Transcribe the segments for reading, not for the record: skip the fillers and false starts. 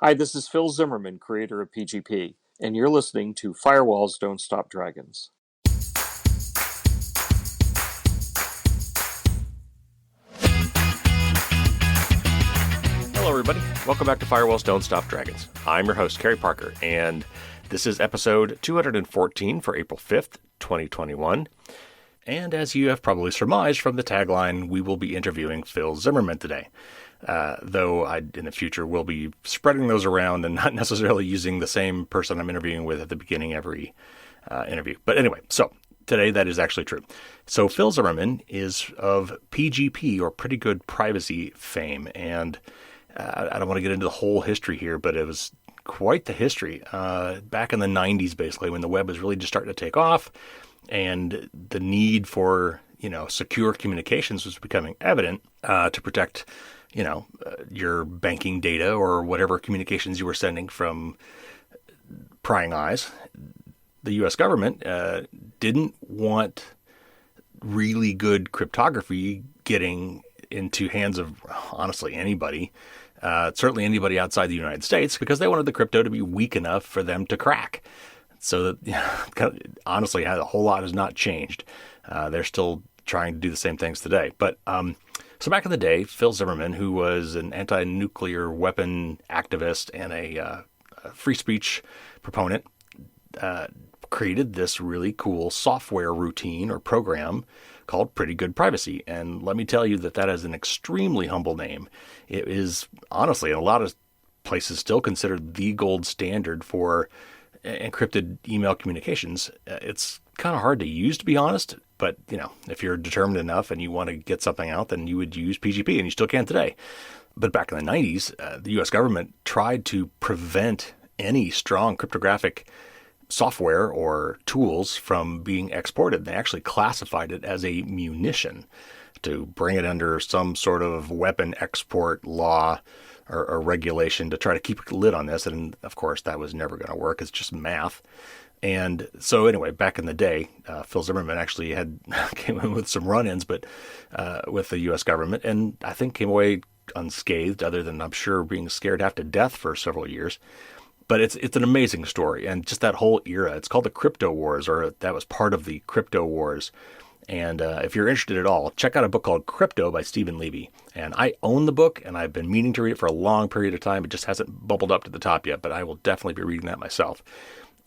Hi, this is Phil Zimmerman, creator of PGP, and you're listening to Firewalls Don't Stop Dragons. Hello, everybody. Welcome back to Firewalls Don't Stop Dragons. I'm your host, Kerry Parker, and this is episode 214 for April 5th, 2021. And as you have probably surmised from the tagline, we will be interviewing Phil Zimmerman today. Though in the future will be spreading those around and not necessarily using the same person I'm interviewing with at the beginning of every interview. But anyway, so today that is actually true. So Phil Zimmerman is of PGP, or Pretty Good Privacy, fame. And I don't want to get into the whole history here, but it was quite the history. Back in the 90s, basically, when the web was really just starting to take off and the need for, secure communications was becoming evident to protect your banking data or whatever communications you were sending from prying eyes. The U.S. government didn't want really good cryptography getting into hands of, honestly, anybody, certainly anybody outside the United States, because they wanted the crypto to be weak enough for them to crack. So that, honestly, a whole lot has not changed. They're still trying to do the same things today. But so back in the day, Phil Zimmerman, who was an anti-nuclear weapon activist and a free speech proponent, created this really cool software routine or program called Pretty Good Privacy. And let me tell you that is an extremely humble name. It is, honestly, in a lot of places still considered the gold standard for encrypted email communications. It's kind of hard to use, to be honest. But, if you're determined enough and you want to get something out, then you would use PGP, and you still can today. But back in the 90s, the U.S. government tried to prevent any strong cryptographic software or tools from being exported. They actually classified it as a munition to bring it under some sort of weapon export law or regulation to try to keep a lid on this. And, of course, that was never going to work. It's just math. And so anyway, back in the day, Phil Zimmerman actually came in with some run-ins, but with the U.S. government, and I think came away unscathed, other than, I'm sure, being scared half to death for several years. But it's an amazing story, and just that whole era. It's called the Crypto Wars, or that was part of the Crypto Wars. And if you're interested at all, check out a book called Crypto by Stephen Levy. And I own the book, and I've been meaning to read it for a long period of time. It just hasn't bubbled up to the top yet, but I will definitely be reading that myself.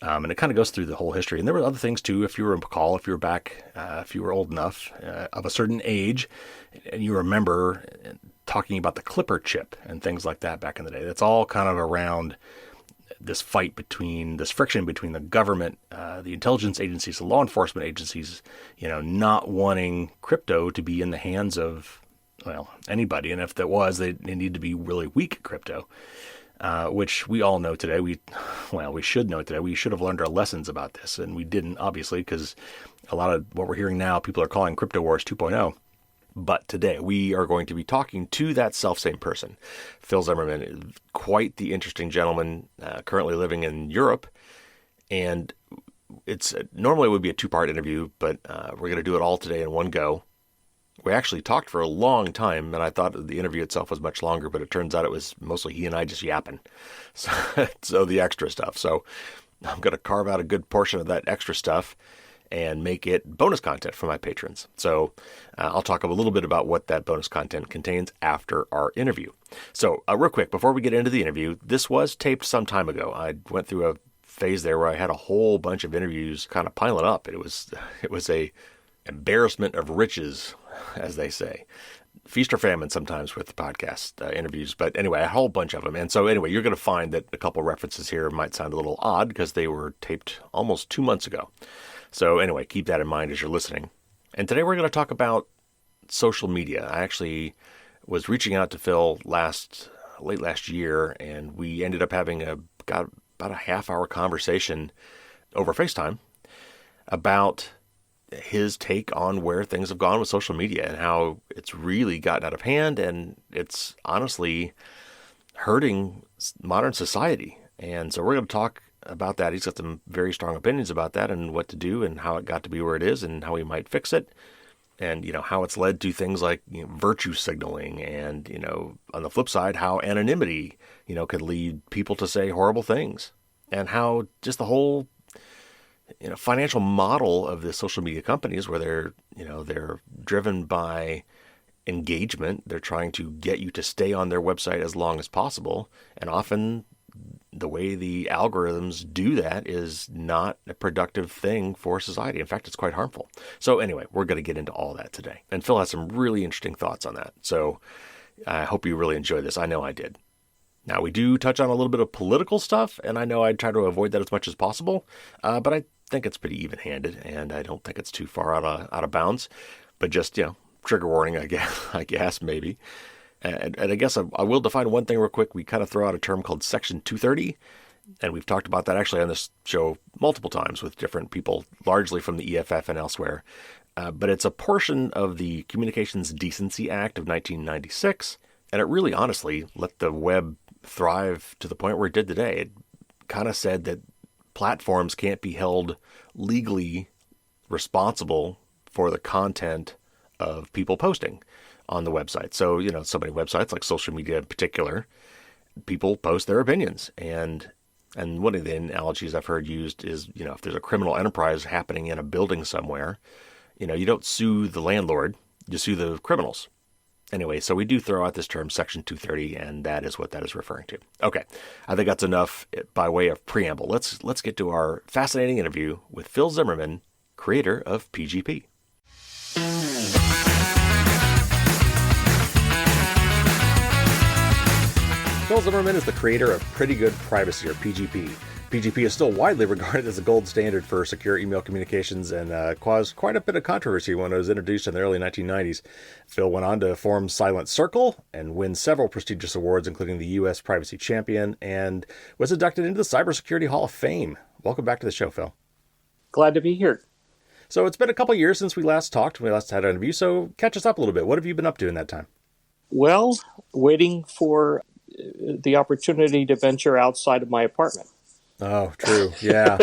And it kind of goes through the whole history. And there were other things, too, if you were back, if you were old enough, of a certain age, and you remember talking about the Clipper chip and things like that back in the day. That's all kind of around this friction between the government, the intelligence agencies, the law enforcement agencies, not wanting crypto to be in the hands of, anybody. And if that was, they need to be really weak crypto. Which we all know today. We should know today. We should have learned our lessons about this, and we didn't, obviously, because a lot of what we're hearing now, people are calling Crypto Wars 2.0. But today, we are going to be talking to that self-same person. Phil Zimmerman is quite the interesting gentleman, currently living in Europe, and it's normally it would be a two-part interview, but we're going to do it all today in one go. We actually talked for a long time, and I thought the interview itself was much longer, but it turns out it was mostly he and I just yapping. So the extra stuff. So I'm going to carve out a good portion of that extra stuff and make it bonus content for my patrons. So I'll talk a little bit about what that bonus content contains after our interview. So real quick, before we get into the interview, this was taped some time ago. I went through a phase there where I had a whole bunch of interviews kind of piling up. It was a embarrassment of riches, as they say. Feast or famine sometimes with the podcast interviews. But anyway, a whole bunch of them. And so anyway, you're going to find that a couple references here might sound a little odd because they were taped almost 2 months ago. So anyway, keep that in mind as you're listening. And today we're going to talk about social media. I actually was reaching out to Phil late last year, and we ended up having about a half-hour conversation over FaceTime about his take on where things have gone with social media and how it's really gotten out of hand, and it's honestly hurting modern society. And so we're going to talk about that. He's got some very strong opinions about that and what to do and how it got to be where it is and how we might fix it. and, how it's led to things like virtue signaling, and, on the flip side, how anonymity, could lead people to say horrible things, and how just the whole, financial model of the social media companies, where they're driven by engagement. They're trying to get you to stay on their website as long as possible. And often the way the algorithms do that is not a productive thing for society. In fact, it's quite harmful. So anyway, we're going to get into all that today. And Phil has some really interesting thoughts on that. So I hope you really enjoy this. I know I did. Now, we do touch on a little bit of political stuff, and I know I try to avoid that as much as possible, but I think it's pretty even-handed, and I don't think it's too far out of bounds. But just, trigger warning, I guess maybe. And I guess I will define one thing real quick. We kind of throw out a term called Section 230, and we've talked about that actually on this show multiple times with different people, largely from the EFF and elsewhere. But it's a portion of the Communications Decency Act of 1996, and it really honestly let the web thrive to the point where it did today. It kind of said that platforms can't be held legally responsible for the content of people posting on the website. So, so many websites, like social media in particular, people post their opinions. And one of the analogies I've heard used is, if there's a criminal enterprise happening in a building somewhere, you don't sue the landlord, you sue the criminals. Anyway, so we do throw out this term, Section 230, and that is what that is referring to. Okay, I think that's enough by way of preamble. Let's get to our fascinating interview with Phil Zimmerman, creator of PGP. Phil Zimmerman is the creator of Pretty Good Privacy, or PGP. PGP is still widely regarded as a gold standard for secure email communications, and caused quite a bit of controversy when it was introduced in the early 1990s. Phil went on to form Silent Circle and win several prestigious awards, including the U.S. Privacy Champion, and was inducted into the Cybersecurity Hall of Fame. Welcome back to the show, Phil. Glad to be here. So it's been a couple of years since we last talked, we last had an interview, so catch us up a little bit. What have you been up to in that time? Well, waiting for the opportunity to venture outside of my apartment. Oh, true. Yeah.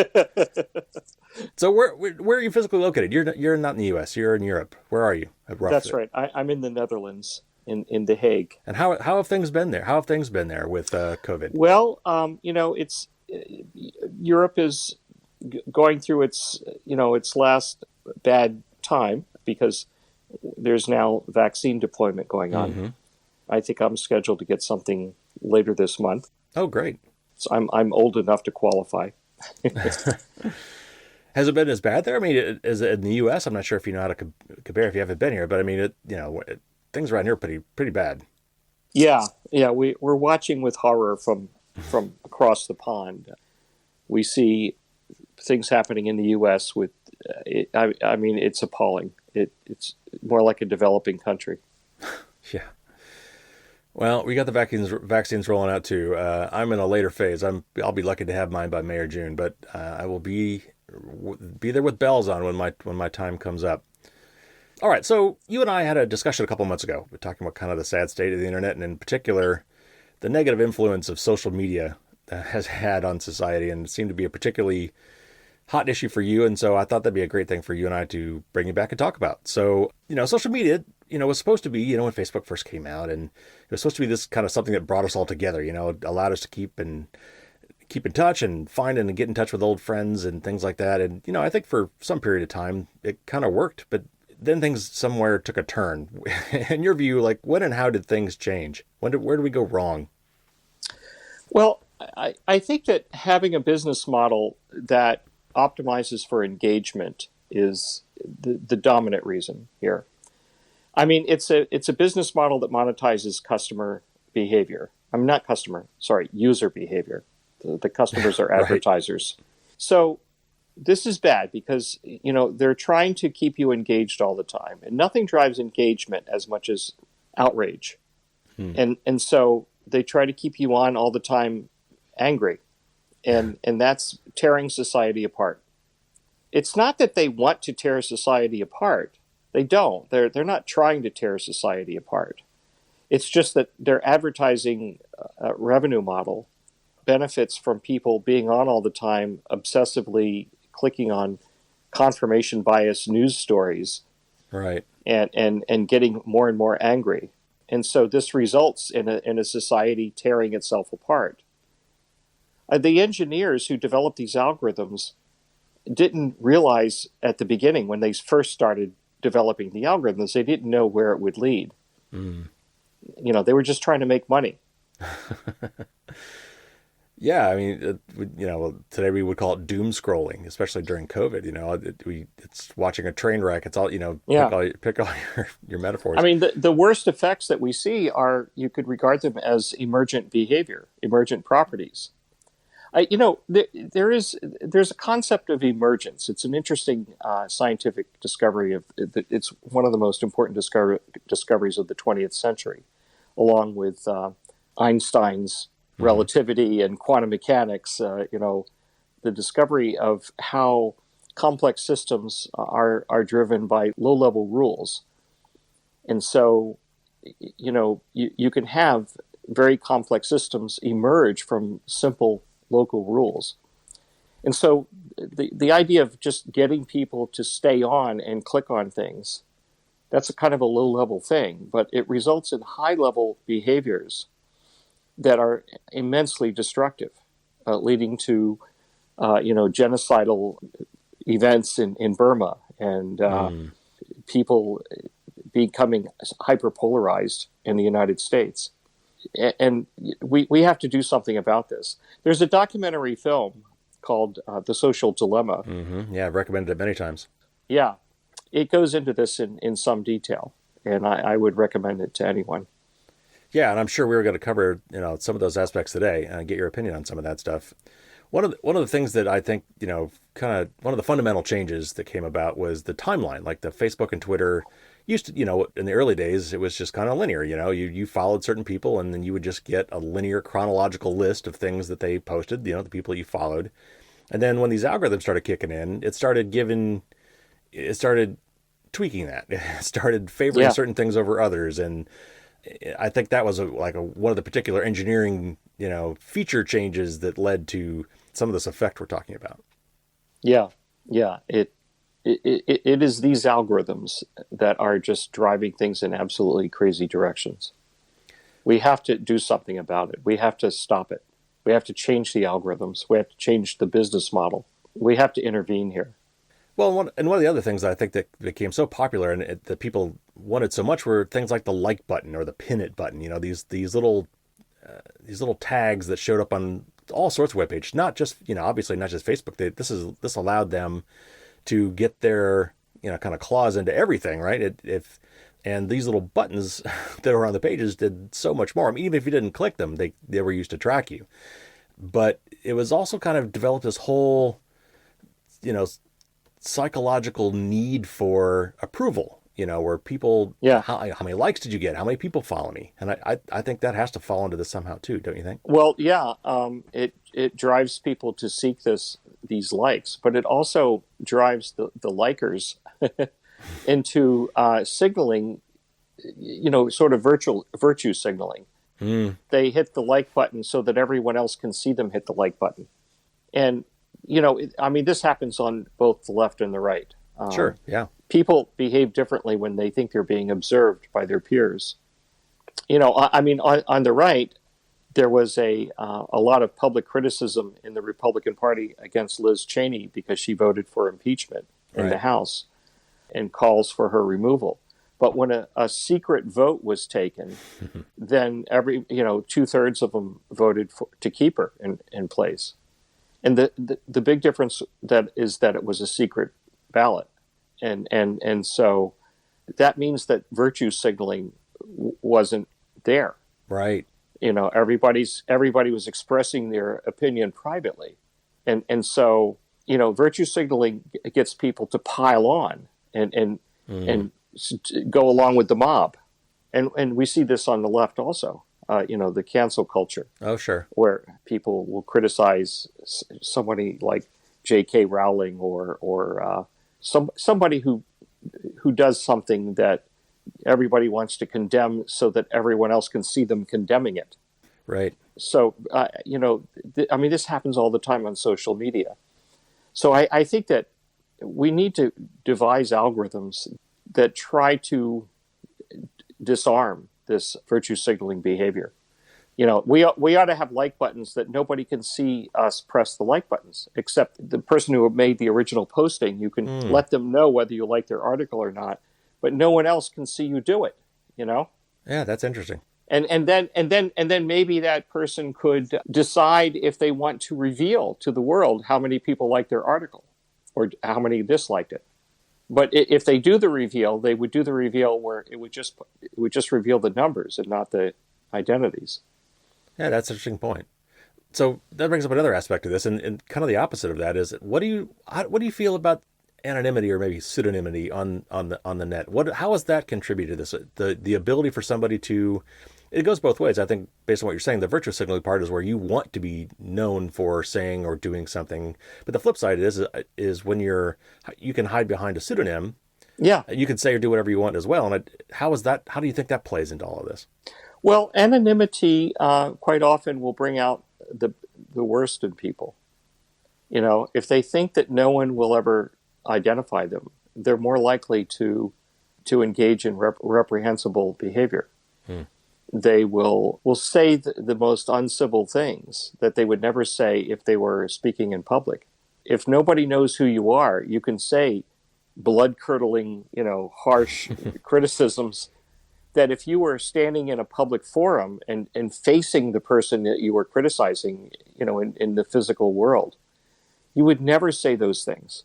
So where are you physically located? You're not in the U.S. You're in Europe. Where are you? That's right. I'm in the Netherlands, in The Hague. And how have things been there? How have things been there with COVID? Well, it's Europe is going through its last bad time because there's now vaccine deployment going on. Mm-hmm. I think I'm scheduled to get something later this month. Oh, great. So I'm old enough to qualify. Has it been as bad there? I mean, is it in the U.S.? I'm not sure if you know how to compare if you haven't been here, but I mean, things around here are pretty bad. Yeah. We're watching with horror from across the pond. We see things happening in the U.S. with. I mean, it's appalling. It's more like a developing country. Yeah. Well, we got the vaccines rolling out too. I'm in a later phase. I'll be lucky to have mine by May or June, but I will be there with bells on when my time comes up. All right, so you and I had a discussion a couple months ago. We're talking about kind of the sad state of the internet, and in particular, the negative influence of social media has had on society, and it seemed to be a particularly hot issue for you. And so I thought that'd be a great thing for you and I to bring you back and talk about. So, social media, was supposed to be, when Facebook first came out, and it was supposed to be this kind of something that brought us all together, it allowed us to keep in touch and find and get in touch with old friends and things like that. And, I think for some period of time, it kind of worked, but then things somewhere took a turn. In your view, like when and how did things change? Where did we go wrong? Well, I think that having a business model that optimizes for engagement is the dominant reason here. I mean, it's a business model that monetizes customer behavior. I'm not user behavior. The customers are advertisers. Right. So this is bad because, they're trying to keep you engaged all the time. And nothing drives engagement as much as outrage. And so they try to keep you on all the time angry. And that's tearing society apart. It's not that they want to tear society apart. They don't. They're not trying to tear society apart. It's just that their advertising revenue model benefits from people being on all the time, obsessively clicking on confirmation bias news stories Right. and getting more and more angry. And so this results in a society tearing itself apart. The engineers who developed these algorithms didn't realize at the beginning, when they first started developing the algorithms, they didn't know where it would lead. Mm. They were just trying to make money. Yeah, I mean, today we would call it doom scrolling, especially during COVID. It's watching a train wreck. It's all, Yeah. pick all your metaphors. I mean, the worst effects that we see are, you could regard them as emergent behavior, emergent properties. There's a concept of emergence. It's an interesting scientific discovery. It's one of the most important discoveries of the 20th century, along with Einstein's relativity and quantum mechanics. The discovery of how complex systems are driven by low-level rules, and so you can have very complex systems emerge from simple local rules. And so the idea of just getting people to stay on and click on things, that's a kind of a low-level thing, but it results in high-level behaviors that are immensely destructive, leading to genocidal events in Burma, and people becoming hyperpolarized in the United States. And we have to do something about this. There's a documentary film called The Social Dilemma. Mm-hmm. Yeah, I've recommended it many times. Yeah, it goes into this in some detail, and I would recommend it to anyone. Yeah, and I'm sure we were going to cover some of those aspects today and get your opinion on some of that stuff. One of the things that I think kind of one of the fundamental changes that came about was the timeline. Like the Facebook and Twitter used to, in the early days, it was just kind of linear. You followed certain people, and then you would just get a linear chronological list of things that they posted. The people you followed, and then when these algorithms started kicking in, it started tweaking that. It started favoring certain things over others, and I think that was one of the particular engineering, feature changes that led to some of this effect we're talking about. Yeah. It is these algorithms that are just driving things in absolutely crazy directions. We have to do something about it. We have to stop it. We have to change the algorithms. We have to change the business model. We have to intervene here. Well, one of the other things that I think that became so popular and that people wanted so much were things like the like button or the pin it button. These little tags that showed up on all sorts of web pages. Not just obviously not just Facebook. This allowed them to get their kind of claws into everything, right? And these little buttons that were on the pages did so much more. I mean, even if you didn't click them, they were used to track you. But it was also kind of developed this whole psychological need for approval, where people, how many likes did you get? How many people follow me? And I think that has to fall into this somehow too, don't you think? Well, yeah, it drives people to seek these likes, but it also drives the likers into signaling, sort of virtue signaling. They hit the like button so that everyone else can see them hit the like button. And this happens on both the left and the right. Sure, yeah. People behave differently when they think they're being observed by their peers. On the right, there was a lot of public criticism in the Republican Party against Liz Cheney because she voted for impeachment in the House and calls for her removal. But when a secret vote was taken, then 2/3 of them voted to keep her in place. And the big difference is that it was a secret ballot, and so that means that virtue signaling wasn't there. Right. Everybody was expressing their opinion privately, and so virtue signaling gets people to pile on and go along with the mob, and we see this on the left also. The cancel culture. Oh, sure. Where people will criticize somebody like J.K. Rowling or somebody who does something that everybody wants to condemn so that everyone else can see them condemning it. Right. So, this happens all the time on social media. So I think that we need to devise algorithms that try to disarm this virtue signaling behavior. We ought to have like buttons that nobody can see us press the like buttons, except the person who made the original posting. You can let them know whether you like their article or not, but no one else can see you do it. Yeah, that's interesting. And then maybe that person could decide if they want to reveal to the world how many people liked their article or how many disliked it. But if they do the reveal, they would do the reveal where it would just reveal the numbers and not the identities. Yeah, that's an interesting point. So that brings up another aspect of this, and kind of the opposite of that is what do you feel about anonymity or maybe pseudonymity on the net? How has that contributed to this? The ability for somebody to, it goes both ways. I think based on what you're saying, the virtue signaling part is where you want to be known for saying or doing something, but the flip side is when you can hide behind a pseudonym. Yeah, you can say or do whatever you want as well. And how do you think that plays into all of this? Well, anonymity quite often will bring out the worst in people. If they think that no one will ever identify them, they're more likely to engage in reprehensible behavior. They will say the most uncivil things that they would never say if they were speaking in public. If nobody knows who you are, you can say blood-curdling, harsh criticisms that if you were standing in a public forum and facing the person that you were criticizing, in the physical world, you would never say those things.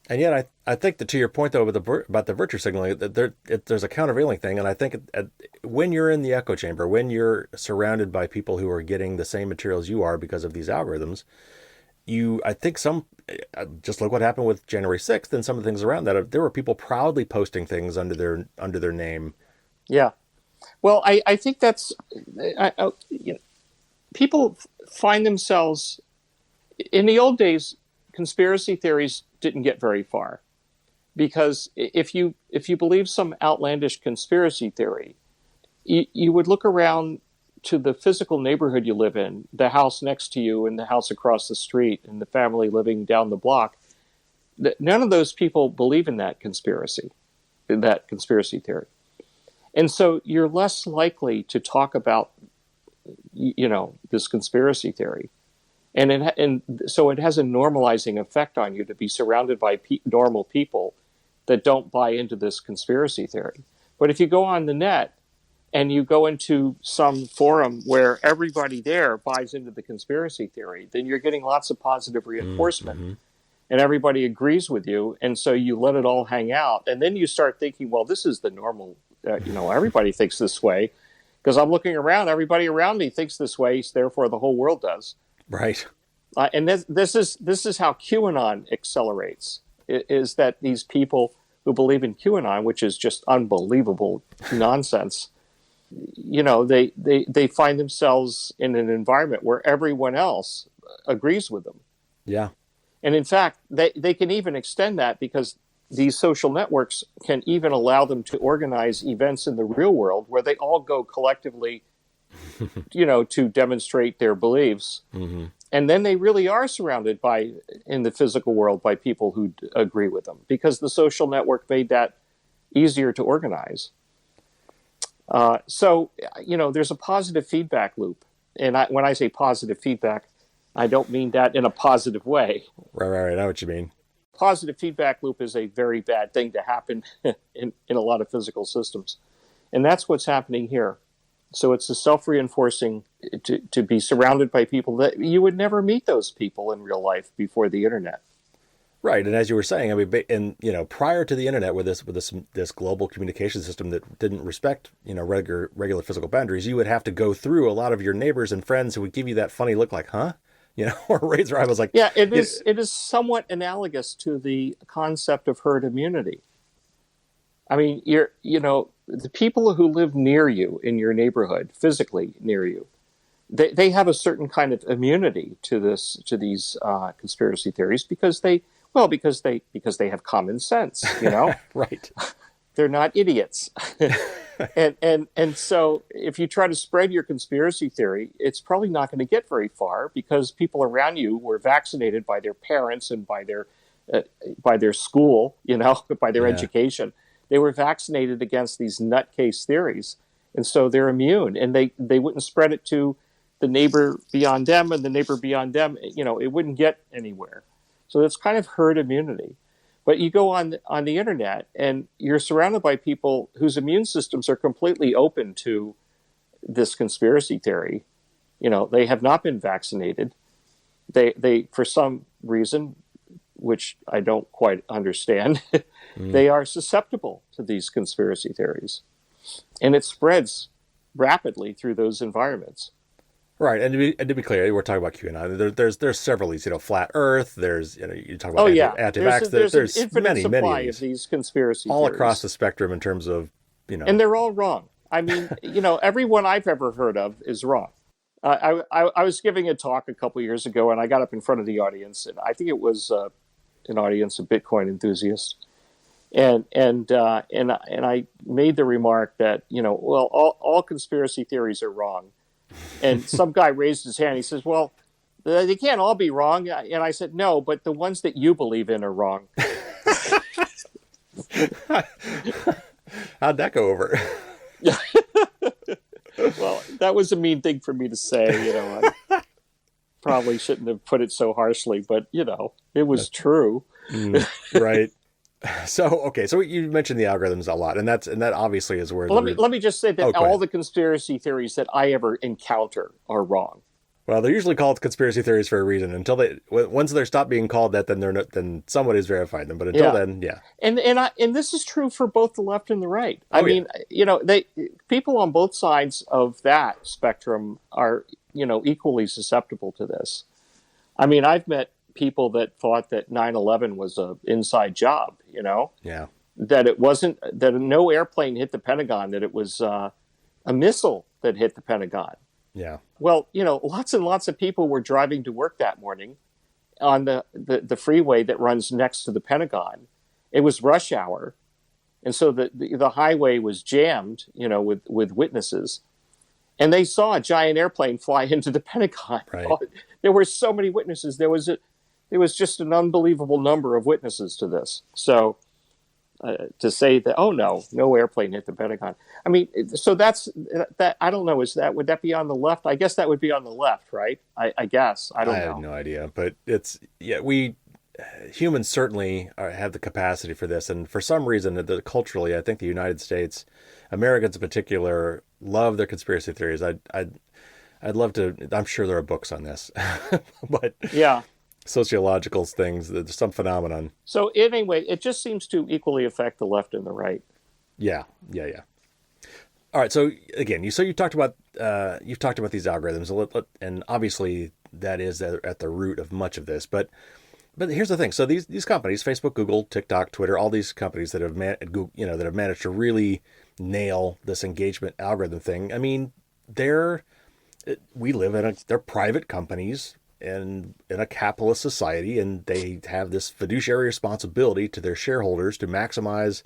And yet, I think that to your point, though, about the virtue signaling, that there's a countervailing thing. And I think when you're in the echo chamber, when you're surrounded by people who are getting the same materials you are because of these algorithms, I think just look what happened with January 6th and some of the things around that. There were people proudly posting things under their name. Yeah. Well, I think that's people find themselves in the old days. Conspiracy theories didn't get very far because if you believe some outlandish conspiracy theory, you would look around to the physical neighborhood you live in, the house next to you and the house across the street and the family living down the block. None of those people believe in that conspiracy theory. And so you're less likely to talk about, this conspiracy theory. And so it has a normalizing effect on you to be surrounded by normal people that don't buy into this conspiracy theory. But if you go on the net and you go into some forum where everybody there buys into the conspiracy theory, then you're getting lots of positive reinforcement. And everybody agrees with you. And so you let it all hang out. And then you start thinking, well, this is the normal, everybody thinks this way. Because I'm looking around, everybody around me thinks this way, so therefore the whole world does. Right. And this is how QAnon accelerates, is that these people who believe in QAnon, which is just unbelievable nonsense, they find themselves in an environment where everyone else agrees with them. Yeah. And in fact, they can even extend that because these social networks can even allow them to organize events in the real world where they all go collectively to demonstrate their beliefs. And then they really are surrounded in the physical world by people who agree with them because the social network made that easier to organize. So there's a positive feedback loop. And when I say positive feedback, I don't mean that in a positive way. Right. I know what you mean. Positive feedback loop is a very bad thing to happen in a lot of physical systems. And that's what's happening here. So it's a self-reinforcing to be surrounded by people that you would never meet those people in real life before the internet. Right, and as you were saying, I mean, and prior to the internet, with this global communication system that didn't respect regular physical boundaries, you would have to go through a lot of your neighbors and friends who would give you that funny look, like, huh, or raise their eyebrows, like, yeah, it is somewhat analogous to the concept of herd immunity. I mean, the people who live near you in your neighborhood, physically near you, they have a certain kind of immunity to these conspiracy theories because they have common sense, Right. They're not idiots. and so if you try to spread your conspiracy theory, it's probably not going to get very far because people around you were vaccinated by their parents and by their school, by their education. They were vaccinated against these nutcase theories, and so they're immune, and they wouldn't spread it to the neighbor beyond them and the neighbor beyond them. It wouldn't get anywhere. So it's kind of herd immunity. But you go on the internet, and you're surrounded by people whose immune systems are completely open to this conspiracy theory. They have not been vaccinated. They for some reason, which I don't quite understand, they are susceptible to these conspiracy theories. And it spreads rapidly through those environments. Right, and to be clear, we're talking about QAnon. There's several of these, flat Earth. There's you talk about anti-vax. There's an infinite many supply of of these conspiracy all theories. across the spectrum in terms of and they're all wrong. I mean, everyone I've ever heard of is wrong. I was giving a talk a couple years ago, and I got up in front of the audience, and I think it was an audience of Bitcoin enthusiasts, and I made the remark that all conspiracy theories are wrong. And some guy raised his hand. He says, well, they can't all be wrong. And I said, no, but the ones that you believe in are wrong. How'd that go over? Well, that was a mean thing for me to say. I probably shouldn't have put it so harshly, but, it was true. Right. So you mentioned the algorithms a lot, and that obviously is where. Let me just say that all the conspiracy theories that I ever encounter are wrong. Well, they're usually called conspiracy theories for a reason. Once they stop being called that, then somebody's verified them. But until then, yeah. And this is true for both the left and the right. People on both sides of that spectrum are equally susceptible to this. I mean, I've met people that thought that 9/11 was an inside job, Yeah. That it wasn't, that no airplane hit the Pentagon, that it was a missile that hit the Pentagon. Yeah. Well, lots and lots of people were driving to work that morning on the freeway that runs next to the Pentagon. It was rush hour. And so the highway was jammed, with witnesses. And they saw a giant airplane fly into the Pentagon. Right. There were so many witnesses. There was just an unbelievable number of witnesses to this. So to say that, no airplane hit the Pentagon. I mean, so that's that. I don't know. Would that be on the left? I guess that would be on the left, right? I guess. I don't know. I have no idea, but we humans certainly have the capacity for this, and for some reason, culturally, I think the United States, Americans in particular, love their conspiracy theories. I'd love to. I'm sure there are books on this, but yeah. Sociological things, there's some phenomenon. So anyway, it just seems to equally affect the left and the right. Yeah. All right. So again, you talked about you've talked about these algorithms, and obviously that is at the root of much of this. But here's the thing. So these companies, Facebook, Google, TikTok, Twitter, all these companies that have that have managed to really nail this engagement algorithm thing. I mean, they're private companies in a capitalist society, and they have this fiduciary responsibility to their shareholders to maximize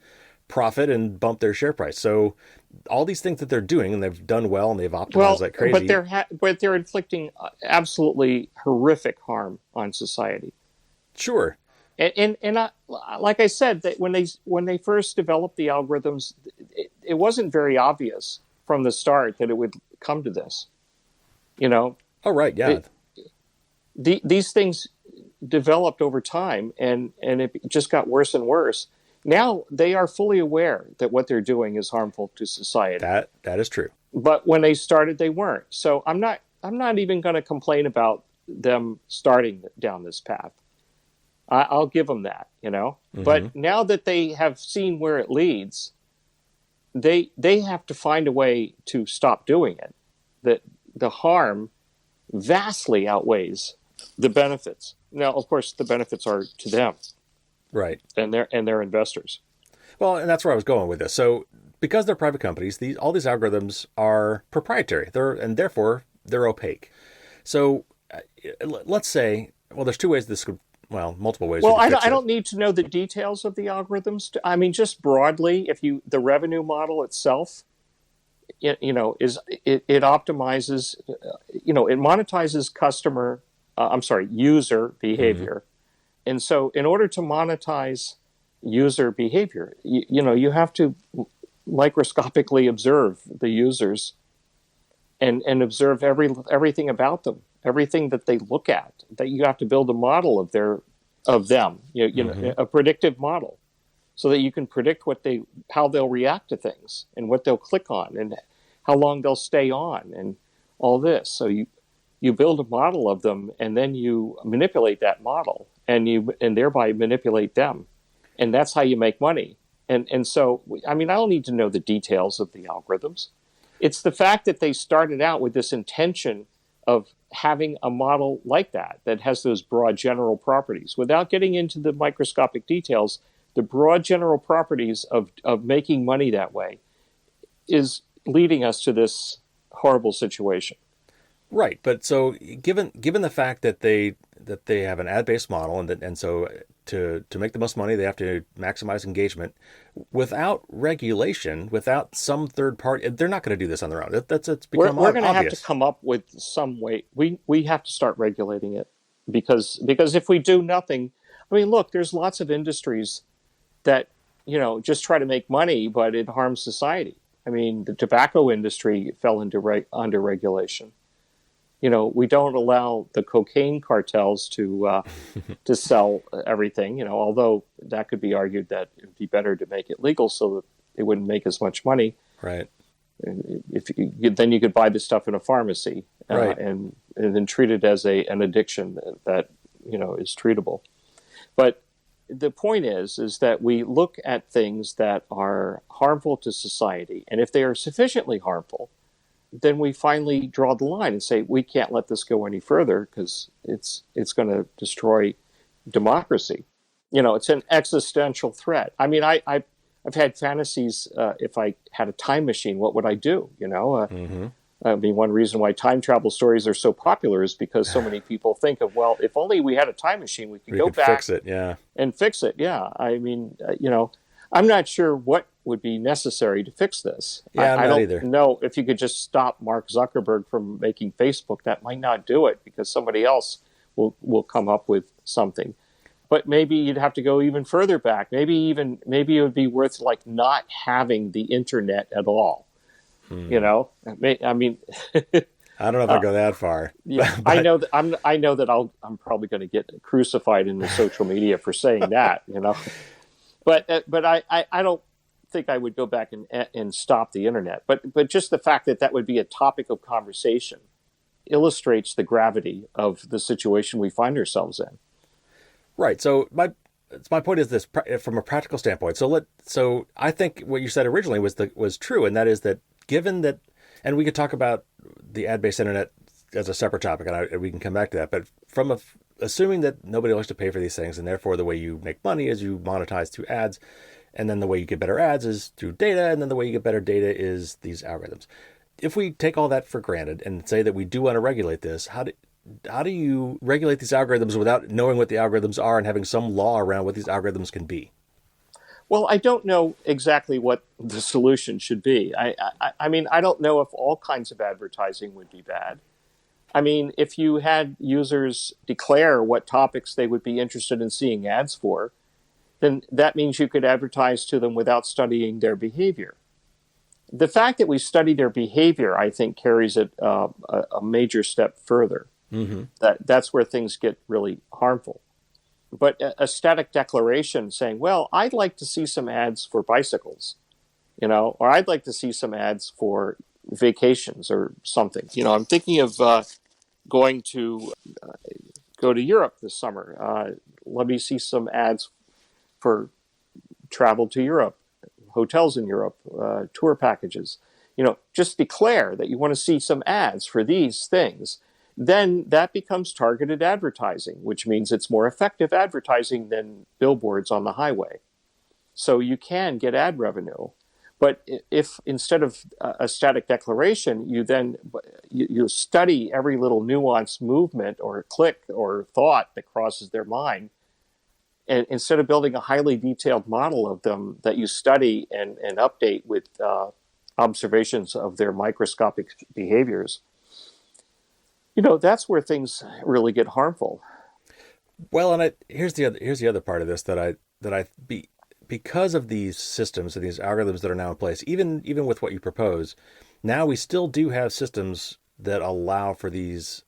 profit and bump their share price. So all these things that they're doing, and they've done well, and they've optimized like crazy. But they're inflicting absolutely horrific harm on society. Sure. And like I said, that when they first developed the algorithms, it wasn't very obvious from the start that it would come to this. Oh right, yeah. These things developed over time, and it just got worse and worse. Now they are fully aware that what they're doing is harmful to society. That is true. But when they started, they weren't. So I'm not even going to complain about them starting down this path. I'll give them that, Mm-hmm. But now that they have seen where it leads, they have to find a way to stop doing it. That the harm vastly outweighs the benefits. Now, of course, the benefits are to them, right, and their investors. Well, and that's where I was going with this. So, because they're private companies, all these algorithms are proprietary. Therefore they're opaque. So, let's say, there's two ways this could. Well, multiple ways. Well, I don't need to know the details of the algorithms. I mean, just broadly, the revenue model itself, it optimizes, it monetizes user behavior. And so in order to monetize user behavior. You have to microscopically observe the users and observe everything about them, everything that they look at. That you have to build a model of them, a predictive model, so that you can predict how they'll react to things and what they'll click on and how long they'll stay on and all this. So you build a model of them, and then you manipulate that model, and thereby manipulate them, and that's how you make money. And so, I mean, I don't need to know the details of the algorithms. It's the fact that they started out with this intention of having a model like that has those broad general properties. Without getting into the microscopic details, the broad general properties of making money that way is leading us to this horrible situation. Right, but so given the fact that they have an ad-based model, and so to make the most money they have to maximize engagement without regulation, without some third party, they're not going to do this on their own. It's become We're going to have obvious. to come up with some way. We have to start regulating it because if we do nothing, I mean, look, there's lots of industries that just try to make money, but it harms society. I mean, the tobacco industry fell under regulation. We don't allow the cocaine cartels to sell everything. Although that could be argued that it would be better to make it legal so that they wouldn't make as much money. Right. Then you could buy the stuff in a pharmacy, right, and then treat it as an addiction that is treatable. But the point is that we look at things that are harmful to society, and if they are sufficiently harmful, then we finally draw the line and say we can't let this go any further because it's going to destroy democracy. It's an existential threat. I mean, I've had fantasies. If I had a time machine, what would I do? I mean, one reason why time travel stories are so popular is because so many people think of, well, if only we had a time machine, we could go back fix it, and fix it. Yeah, I mean, I'm not sure what would be necessary to fix this. Yeah, I don't either. know if you could just stop Mark Zuckerberg from making Facebook. That might not do it because somebody else will come up with something. But maybe you'd have to go even further back. Maybe it would be worth not having the internet at all. I mean, I don't know if I go that far. Yeah, but I know that I'm probably going to get crucified in the social media for saying that. But I don't think I would go back and stop the internet. But just the fact that would be a topic of conversation illustrates the gravity of the situation we find ourselves in. Right. So my point is this from a practical standpoint. So I think what you said originally was true, and that is that given that, and we could talk about the ad-based internet as a separate topic, and we can come back to that. But from assuming that nobody likes to pay for these things, and therefore the way you make money is you monetize through ads, and then the way you get better ads is through data, and then the way you get better data is these algorithms. If we take all that for granted and say that we do want to regulate this, how do you regulate these algorithms without knowing what the algorithms are and having some law around what these algorithms can be? Well, I don't know exactly what the solution should be. I mean, I don't know if all kinds of advertising would be bad. I mean, if you had users declare what topics they would be interested in seeing ads for, then that means you could advertise to them without studying their behavior. The fact that we study their behavior, I think, carries it a major step further. Mm-hmm. That's where things get really harmful. But a static declaration saying, well, I'd like to see some ads for bicycles, or I'd like to see some ads for vacations or something. I'm thinking of going to go to Europe this summer. Let me see some ads for travel to Europe, hotels in Europe, tour packages. Just declare that you want to see some ads for these things. Then that becomes targeted advertising, which means it's more effective advertising than billboards on the highway. So you can get ad revenue. But if instead of a static declaration, you study every little nuanced movement or click or thought that crosses their mind, and instead of building a highly detailed model of them that you study and update with observations of their microscopic behaviors, that's where things really get harmful. Well, and here's the other part of this that I because of these systems and these algorithms that are now in place, even with what you propose, now we still do have systems that allow for these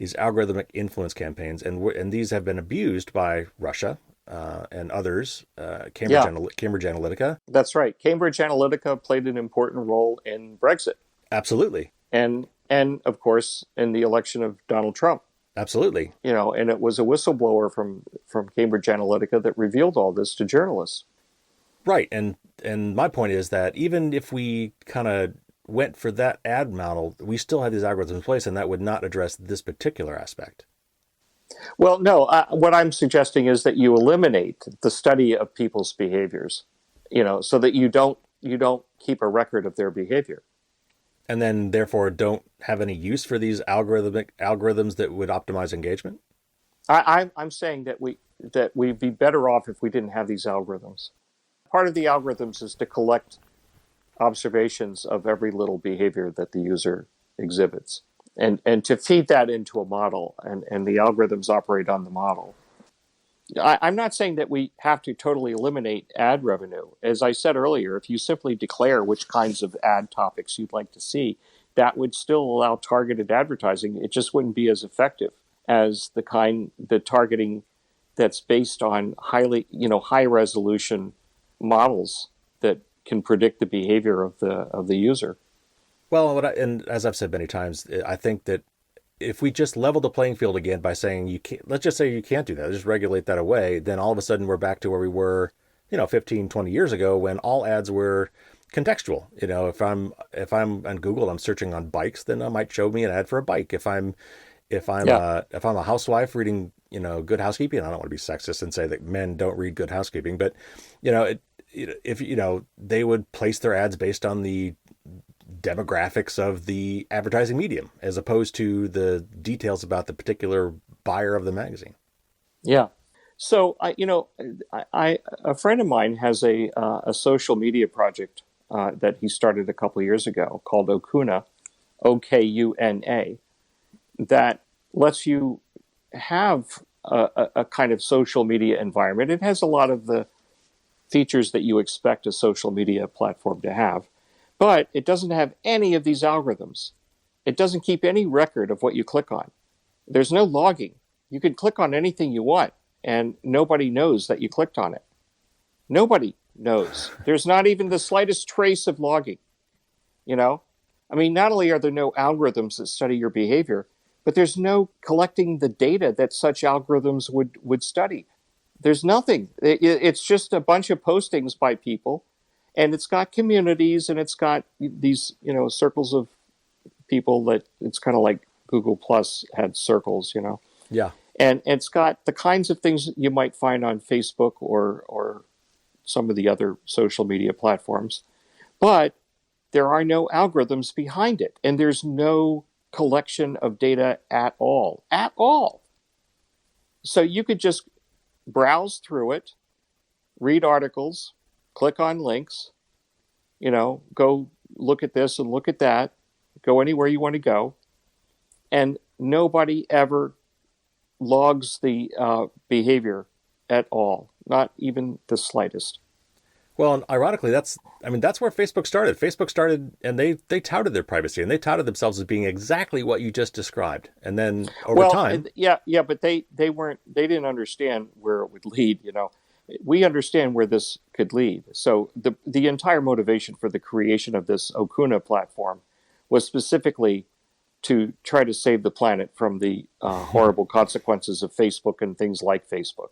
algorithmic influence campaigns, and these have been abused by Russia and others, Yeah, Cambridge Analytica. that's right. Cambridge Analytica played an important role in Brexit, Absolutely. and of course in the election of Donald Trump. Absolutely. And it was a whistleblower from Cambridge Analytica that revealed all this to journalists. Right. And my point is that even if we kind of went for that ad model, we still have these algorithms in place, and that would not address this particular aspect. Well, no, what I'm suggesting is that you eliminate the study of people's behaviors, so that you don't keep a record of their behavior. And then therefore don't have any use for these algorithms that would optimize engagement. I'm saying that we'd be better off if we didn't have these algorithms. Part of the algorithms is to collect observations of every little behavior that the user exhibits, and to feed that into a model, and the algorithms operate on the model. I'm not saying that we have to totally eliminate ad revenue. As I said earlier, if you simply declare which kinds of ad topics you'd like to see, that would still allow targeted advertising. It just wouldn't be as effective as the targeting that's based on high resolution models that can predict the behavior of the user. Well, and as I've said many times, I think that if we just level the playing field again by saying you can't, let's just say you can't do that, just regulate that away, then all of a sudden we're back to where we were, 15, 20 years ago when all ads were contextual. If I'm on Google, I'm searching on bikes, then it might show me an ad for a bike. If I'm a housewife reading, Good Housekeeping, I don't want to be sexist and say that men don't read Good Housekeeping, but if they would place their ads based on the demographics of the advertising medium as opposed to the details about the particular buyer of the magazine. Yeah. So a friend of mine has a social media project that he started a couple of years ago called Okuna, Okuna, that lets you have a kind of social media environment. It has a lot of the features that you expect a social media platform to have, but it doesn't have any of these algorithms. It doesn't keep any record of what you click on. There's no logging. You can click on anything you want, and nobody knows that you clicked on it. Nobody knows. There's not even the slightest trace of logging. Not only are there no algorithms that study your behavior, but there's no collecting the data that such algorithms would study. There's nothing. It's just a bunch of postings by people, and it's got communities, and it's got these, circles of people that it's kind of like Google Plus had circles, Yeah. And it's got the kinds of things you might find on Facebook or some of the other social media platforms. But there are no algorithms behind it, and there's no collection of data at all. At all. So you could just browse through it, read articles, click on links, go look at this and look at that, go anywhere you want to go. And nobody ever logs the behavior at all, not even the slightest. Well, and ironically, that's where Facebook started. Facebook started, and they touted their privacy, and they touted themselves as being exactly what you just described. And then over time, but they didn't understand where it would lead. We understand where this could lead. So the entire motivation for the creation of this Okuna platform was specifically to try to save the planet from the horrible consequences of Facebook and things like Facebook.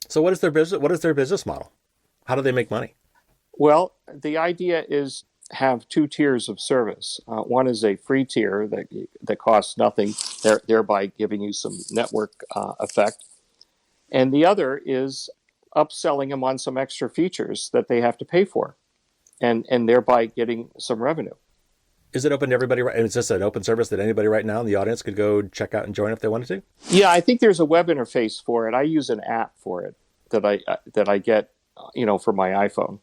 So what is their business? What is their business model? How do they make money? Well, the idea is have two tiers of service. One is a free tier that costs nothing, thereby giving you some network effect. And the other is upselling them on some extra features that they have to pay for, and thereby getting some revenue. Is it open to everybody? Is this an open service that anybody right now in the audience could go check out and join if they wanted to? Yeah, I think there's a web interface for it. I use an app for it that I get, for my iPhone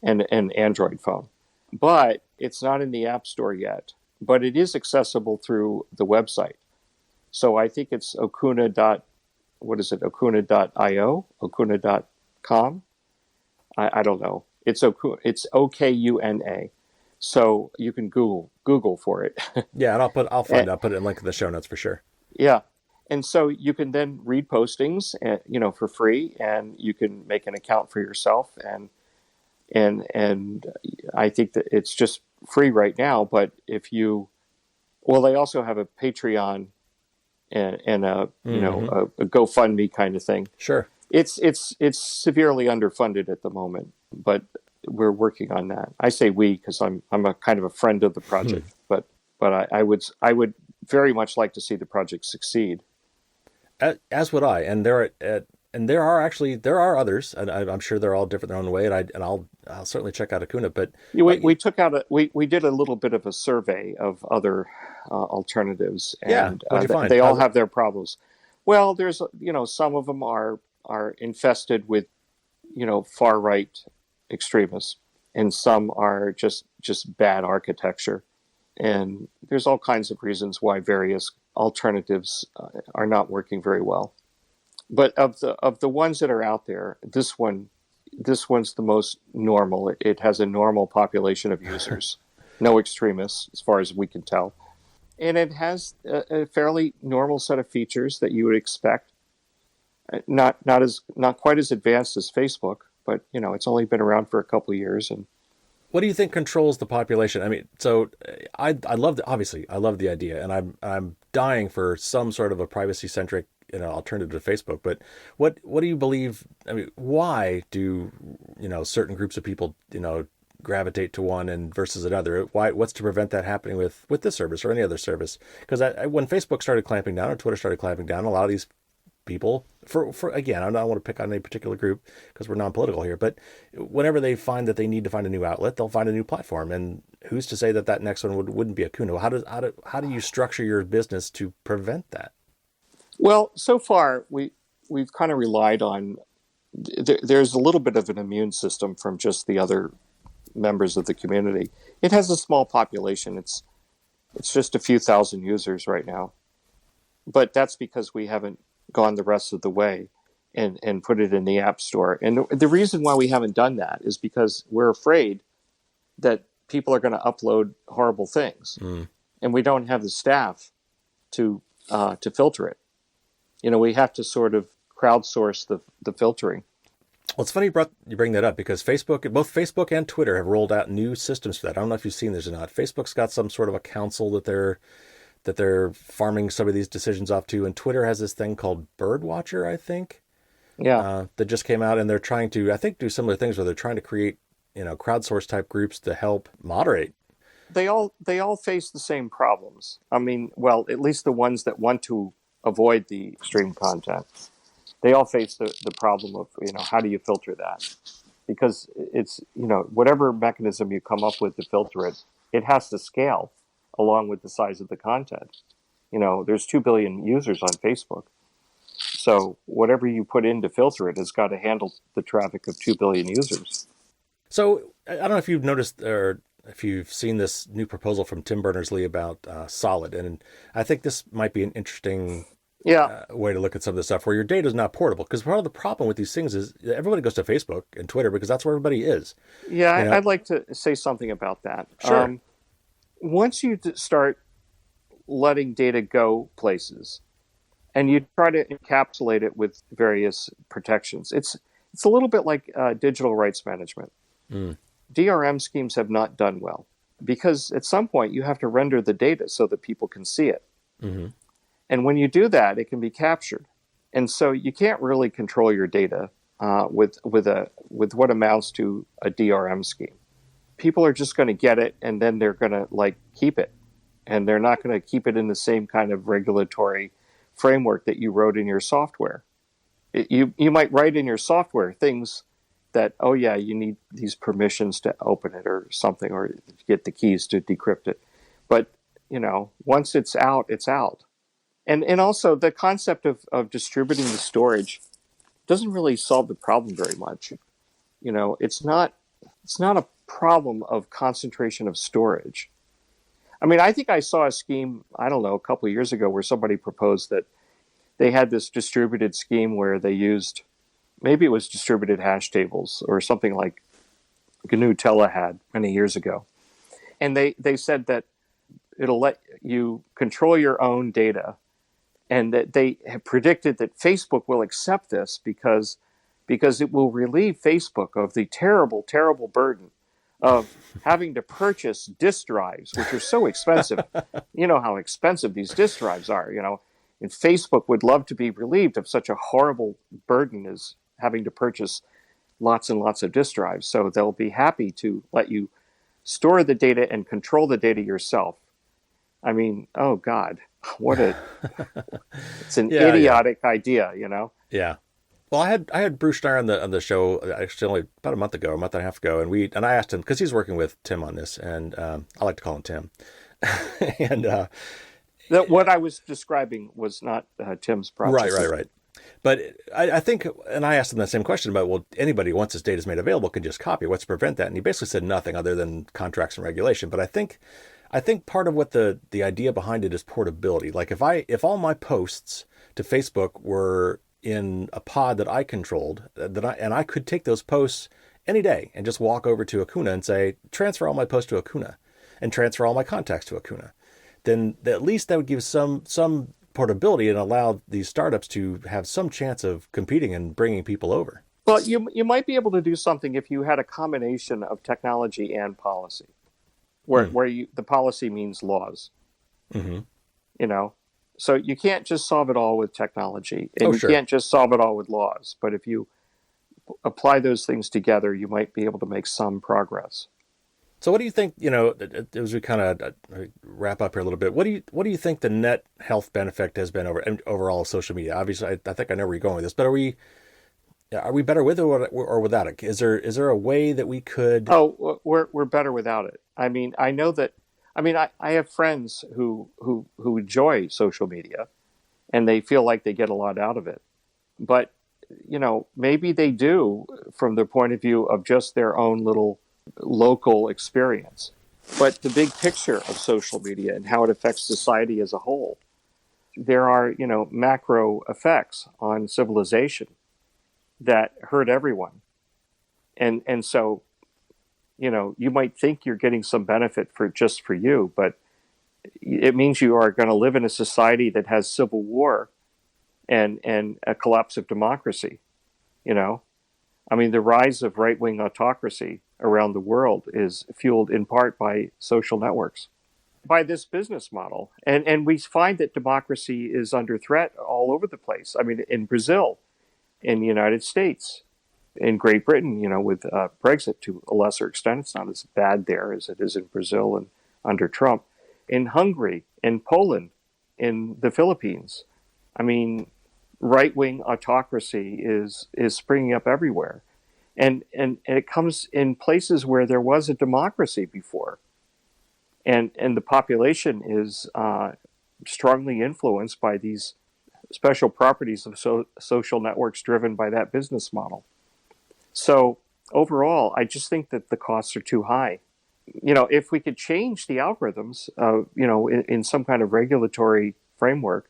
and Android phone. But it's not in the App Store yet. But it is accessible through the website. So I think it's Okuna.io, Okuna.com. I don't know. It's Okuna. It's Okuna. So you can Google for it. Yeah, and And, I'll put it in link in the show notes for sure. yeah. And so you can then read postings, for free, and you can make an account for yourself. And I think that it's just free right now. But they also have a Patreon and a GoFundMe kind of thing. Sure. It's severely underfunded at the moment, but we're working on that. I say we because I'm a kind of a friend of the project, but I would very much like to see the project succeed. As would I, and there are others, and I'm sure they're all different in their own way, and I'll certainly check out Okuna. But We did a little bit of a survey of other alternatives, yeah, and what'd you find? they all have their problems. Well, there's some of them are infested with far right extremists, and some are just bad architecture, and there's all kinds of reasons why various alternatives are not working very well. But of the ones that are out there, this one's the most normal. It has a normal population of users, no extremists as far as we can tell, and it has a fairly normal set of features that you would expect. Not quite as advanced as Facebook, but it's only been around for a couple of years. And what do you think controls the population? I mean, so I love obviously I love the idea, and I'm dying for some sort of a privacy centric alternative to Facebook. But what do you believe? I mean, why do certain groups of people gravitate to one and versus another? What's to prevent that happening with this service or any other service? Because when Facebook started clamping down or Twitter started clamping down, a lot of these people, for again, I don't want to pick on any particular group because we're non-political here, but whenever they find that they need to find a new outlet, they'll find a new platform. And who's to say that next one wouldn't be Okuna? How do you structure your business to prevent that? Well, so far we've kind of relied on. There's a little bit of an immune system from just the other members of the community. It has a small population. It's just a few thousand users right now, but that's because we haven't gone the rest of the way and put it in the App Store. And the reason why we haven't done that is because we're afraid that people are going to upload horrible things, and we don't have the staff to filter it. We have to sort of crowdsource the filtering. Well, it's funny you bring that up because both Facebook and Twitter have rolled out new systems for that. I don't know if you've seen this or not. Facebook's got some sort of a council that they're farming some of these decisions off to, and Twitter has this thing called Birdwatcher, I think. Yeah. That just came out, and they're trying to, I think, do similar things where they're trying to create, crowdsource type groups to help moderate. They all face the same problems. I mean, well, at least the ones that want to avoid the extreme content, they all face the problem of, how do you filter that? Because it's, whatever mechanism you come up with to filter it, it has to scale along with the size of the content. There's 2 billion users on Facebook. So whatever you put in to filter it has got to handle the traffic of 2 billion users. So I don't know if you've noticed or if you've seen this new proposal from Tim Berners-Lee about Solid. And I think this might be an interesting way to look at some of this stuff where your data is not portable. Because part of the problem with these things is everybody goes to Facebook and Twitter because that's where everybody is. Yeah, I'd like to say something about that. Sure. Once you start letting data go places and you try to encapsulate it with various protections, it's a little bit like digital rights management. DRM schemes have not done well because at some point you have to render the data so that people can see it. Mm-hmm. And when you do that, it can be captured. And so you can't really control your data with what amounts to a DRM scheme. People are just going to get it and then they're going to keep it. And they're not going to keep it in the same kind of regulatory framework that you wrote in your software. You might write in your software things that, you need these permissions to open it or something, or get the keys to decrypt it. But, once it's out, it's out. And also the concept of distributing the storage doesn't really solve the problem very much. It's not a problem of concentration of storage. I mean, I think I saw a scheme, I don't know, a couple of years ago where somebody proposed that they had this distributed scheme where they used maybe it was distributed hash tables or something like GNU Tela had many years ago. And they said that it'll let you control your own data, and that they have predicted that Facebook will accept this because it will relieve Facebook of the terrible, terrible burden of having to purchase disk drives, which are so expensive. You know how expensive these disk drives are, and Facebook would love to be relieved of such a horrible burden as having to purchase lots and lots of disk drives. So they'll be happy to let you store the data and control the data yourself. I mean, oh God, it's an idiotic idea, Yeah. Well, I had Bruce Steyer on the show actually only about a month and a half ago, and I asked him because he's working with Tim on this, and I like to call him Tim. And what I was describing was not Tim's project. Right. But I think, and I asked him the same question about, well, anybody once this data is made available can just copy. What's to prevent that? And he basically said nothing other than contracts and regulation. But I think part of what the idea behind it is portability. Like if all my posts to Facebook were in a pod that I controlled, and I could take those posts any day and just walk over to Okuna and say, transfer all my posts to Okuna and transfer all my contacts to Okuna, then at least that would give some portability and allow these startups to have some chance of competing and bringing people over. Well, you might be able to do something if you had a combination of technology and policy, where the policy means laws. Mm-hmm. So you can't just solve it all with technology, and you can't just solve it all with laws. But if you apply those things together, you might be able to make some progress. So what do you think, as we kind of wrap up here a little bit, what do you think the net health benefit has been overall social media? Obviously, I think I know where you're going with this, but are we better with it or without it? Is there a way that we could? Oh, we're better without it. I mean, I know that. I mean, I have friends who enjoy social media, and they feel like they get a lot out of it. But maybe they do from the point of view of just their own little local experience. But the big picture of social media and how it affects society as a whole, there are macro effects on civilization that hurt everyone, and so. You might think you're getting some benefit for you, but it means you are going to live in a society that has civil war and a collapse of democracy. I mean, the rise of right-wing autocracy around the world is fueled in part by social networks, by this business model. And we find that democracy is under threat all over the place. I mean, in Brazil, in the United States, in Great Britain, with Brexit to a lesser extent. It's not as bad there as it is in Brazil and under Trump. In Hungary, in Poland, in the Philippines. I mean, right-wing autocracy is springing up everywhere. And it comes in places where there was a democracy before. And the population is strongly influenced by these special properties of social networks driven by that business model. So overall, I just think that the costs are too high. If we could change the algorithms, in some kind of regulatory framework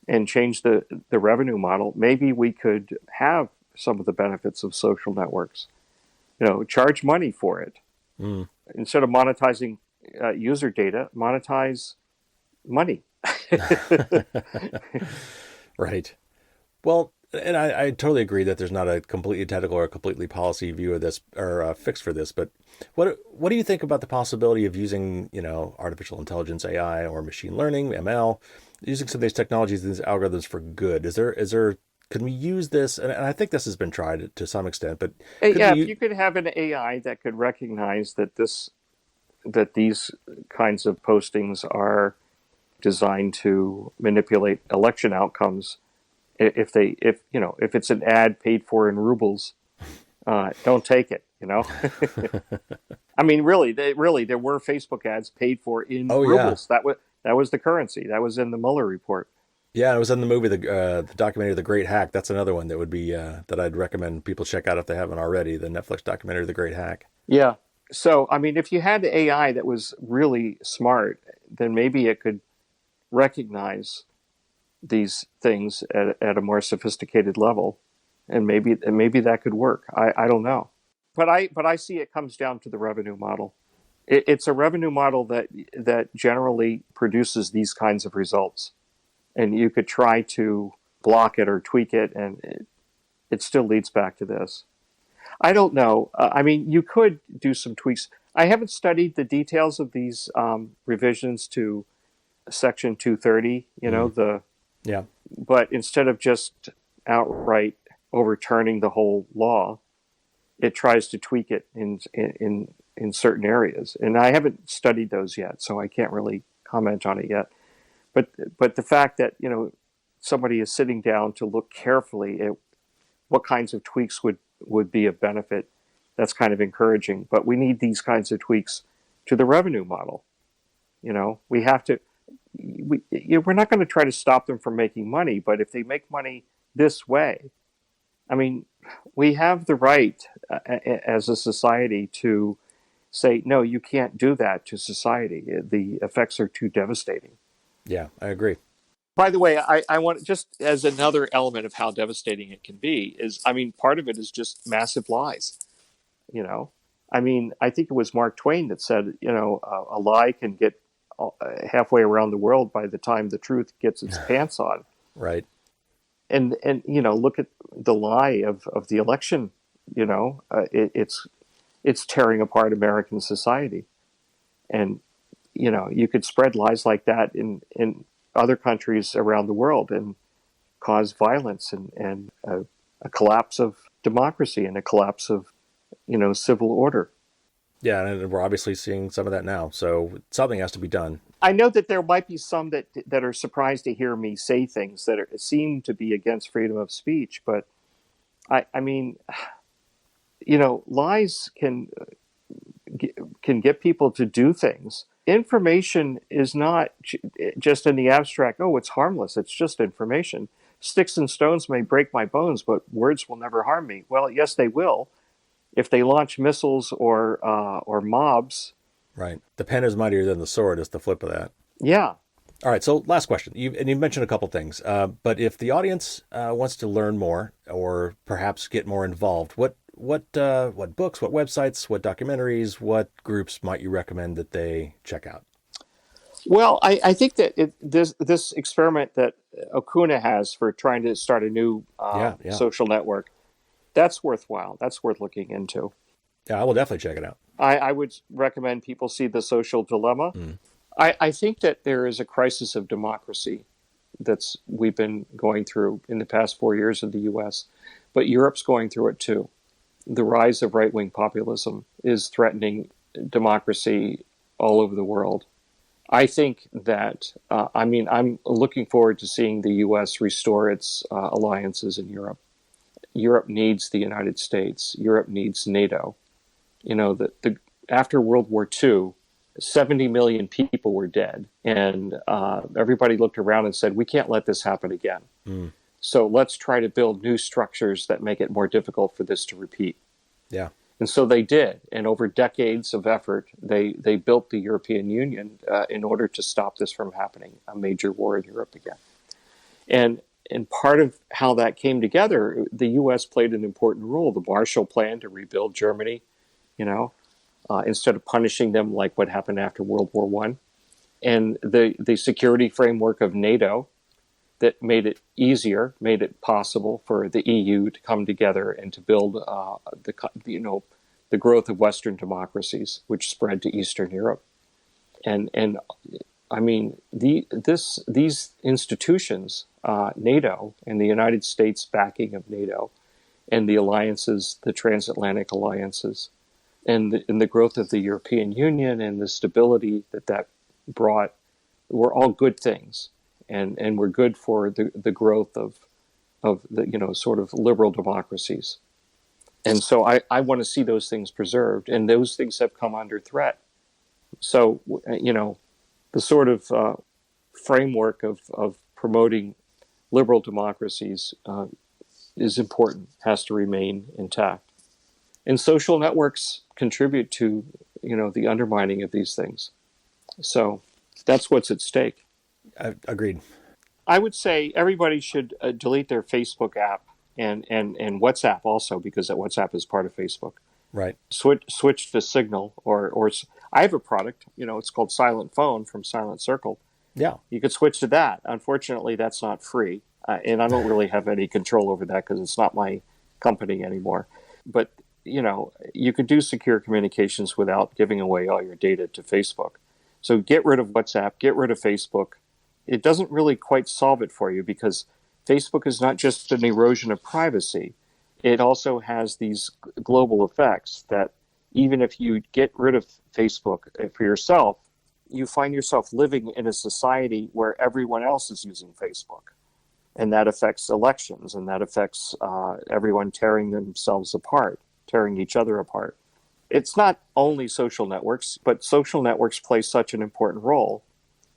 and change the revenue model, maybe we could have some of the benefits of social networks. Charge money for it. Mm. Instead of monetizing user data, monetize money. Right. Well, and I totally agree that there's not a completely technical or a completely policy view of this or a fix for this. But what do you think about the possibility of using, artificial intelligence, AI, or machine learning, ML, using some of these technologies, these algorithms for good? Can we use this? And I think this has been tried to some extent, but if you could have an AI that could recognize that these kinds of postings are designed to manipulate election outcomes. If it's an ad paid for in rubles, don't take it. I mean, really, there were Facebook ads paid for in rubles. Yeah. That was the currency. That was in the Mueller report. Yeah, it was in the movie, the documentary, The Great Hack. That's another one that would be that I'd recommend people check out if they haven't already. The Netflix documentary, The Great Hack. Yeah. So, I mean, if you had AI that was really smart, then maybe it could recognize these things at a more sophisticated level and maybe that could work. I don't know, but I see it comes down to the revenue model. It's a revenue model that generally produces these kinds of results, and you could try to block it or tweak it, and it still leads back to this. I don't know. I mean, you could do some tweaks. I haven't studied the details of these revisions to Section 230. Yeah. But instead of just outright overturning the whole law, it tries to tweak it in certain areas. And I haven't studied those yet, so I can't really comment on it yet. But the fact that somebody is sitting down to look carefully at what kinds of tweaks would be of benefit, that's kind of encouraging. But we need these kinds of tweaks to the revenue model. We have to. We're not going to try to stop them from making money, but if they make money this way, I mean, we have the right as a society to say, no, you can't do that to society. The effects are too devastating. Yeah, I agree. By the way, I want, just as another element of how devastating it can be, is, I mean, part of it is just massive lies. I mean, I think it was Mark Twain that said, a lie can get halfway around the world by the time the truth gets its pants on. Right. And look at the lie of the election. It's tearing apart American society. And you could spread lies like that in other countries around the world and cause violence and a collapse of democracy and a collapse of civil order. Yeah, and we're obviously seeing some of that now. So something has to be done. I know that there might be some that are surprised to hear me say things that seem to be against freedom of speech, but I mean, lies can get people to do things. Information is not just in the abstract. Oh, it's harmless. It's just information. Sticks and stones may break my bones, but words will never harm me. Well, yes, they will. If they launch missiles or mobs. Right. The pen is mightier than the sword is the flip of that. Yeah. All right. So last question. You mentioned a couple things, but if the audience wants to learn more or perhaps get more involved, what books, what websites, what documentaries, what groups might you recommend that they check out? Well, I think that this experiment that Okuna has for trying to start a new social network, that's worthwhile. That's worth looking into. Yeah, I will definitely check it out. I would recommend people see The Social Dilemma. I think that there is a crisis of democracy we've been going through in the past 4 years in the U.S., but Europe's going through it too. The rise of right-wing populism is threatening democracy all over the world. I think that, I'm looking forward to seeing the U.S. restore its alliances in Europe. Europe needs the United States. Europe needs NATO. After World War II, 70 million people were dead, and everybody looked around and said, we can't let this happen again. So let's try to build new structures that make it more difficult for this to repeat. Yeah. And so they did. And over decades of effort, they built the European Union in order to stop this from happening, a major war in Europe again. And part of how that came together, the U.S. played an important role. The Marshall Plan to rebuild Germany, instead of punishing them like what happened after World War I. And the security framework of NATO that made it easier, made it possible for the EU to come together and to build the growth of Western democracies, which spread to Eastern Europe. And I mean, these institutions, NATO and the United States backing of NATO, and the alliances, the transatlantic alliances, and the growth of the European Union and the stability that brought, were all good things, and were good for the growth of the sort of liberal democracies. And so I want to see those things preserved, and those things have come under threat. So the sort of framework of promoting liberal democracies is important, has to remain intact. And social networks contribute to, the undermining of these things. So that's what's at stake. Agreed. I would say everybody should delete their Facebook app and WhatsApp also, because that WhatsApp is part of Facebook. Right. Switch to Signal, or I have a product, it's called Silent Phone from Silent Circle. Yeah. You could switch to that. Unfortunately, that's not free, and I don't really have any control over that because it's not my company anymore. But you could do secure communications without giving away all your data to Facebook. So get rid of WhatsApp, get rid of Facebook. It doesn't really quite solve it for you, because Facebook is not just an erosion of privacy. It also has these global effects that even if you get rid of Facebook for yourself, you find yourself living in a society where everyone else is using Facebook. And that affects elections, and that affects everyone tearing themselves apart, tearing each other apart. It's not only social networks, but social networks play such an important role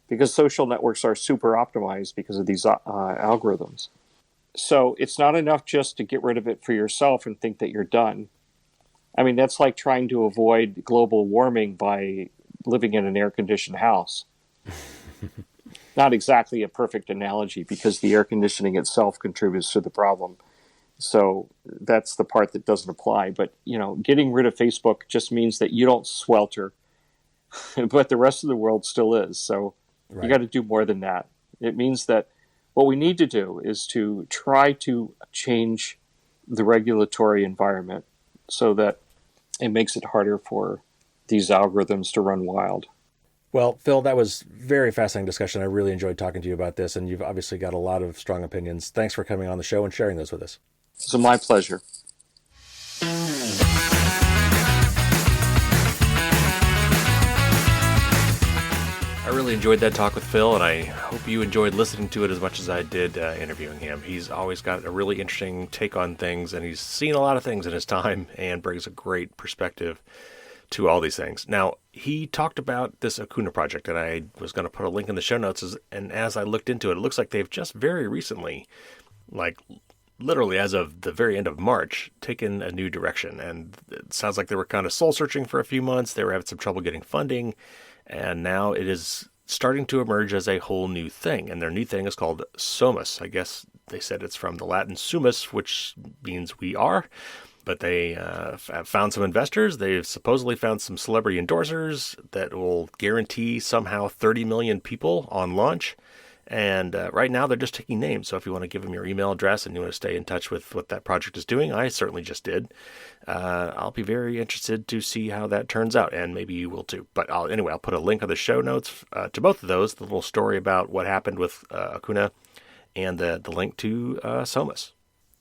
because social networks are super optimized because of these algorithms. So it's not enough just to get rid of it for yourself and think that you're done. I mean, that's like trying to avoid global warming by living in an air-conditioned house. Not exactly a perfect analogy, because the air conditioning itself contributes to the problem. So that's the part that doesn't apply. But, getting rid of Facebook just means that you don't swelter, but the rest of the world still is. So You got to do more than that. It means that what we need to do is to try to change the regulatory environment so that it makes it harder for these algorithms to run wild. Well, Phil, that was very fascinating discussion. I really enjoyed talking to you about this, and you've obviously got a lot of strong opinions. Thanks for coming on the show and sharing those with us. It's my pleasure. I really enjoyed that talk with Phil, and I hope you enjoyed listening to it as much as I did interviewing him. He's always got a really interesting take on things, and he's seen a lot of things in his time and brings a great perspective to all these things. Now, he talked about this Okuna project, and I was going to put a link in the show notes, and as I looked into it, it looks like they've just very recently, like literally as of the very end of March, taken a new direction. And it sounds like they were kind of soul searching for a few months. They were having some trouble getting funding, and now it is starting to emerge as a whole new thing. And their new thing is called Somus. I guess they said it's from the Latin sumus, which means we are. But they have found some investors. They've supposedly found some celebrity endorsers that will guarantee somehow 30 million people on launch. And right now they're just taking names. So if you want to give them your email address and you want to stay in touch with what that project is doing, I certainly just did. I'll be very interested to see how that turns out, and maybe you will too. But I'll put a link on the show notes to both of those, the little story about what happened with Okuna and the link to Somus.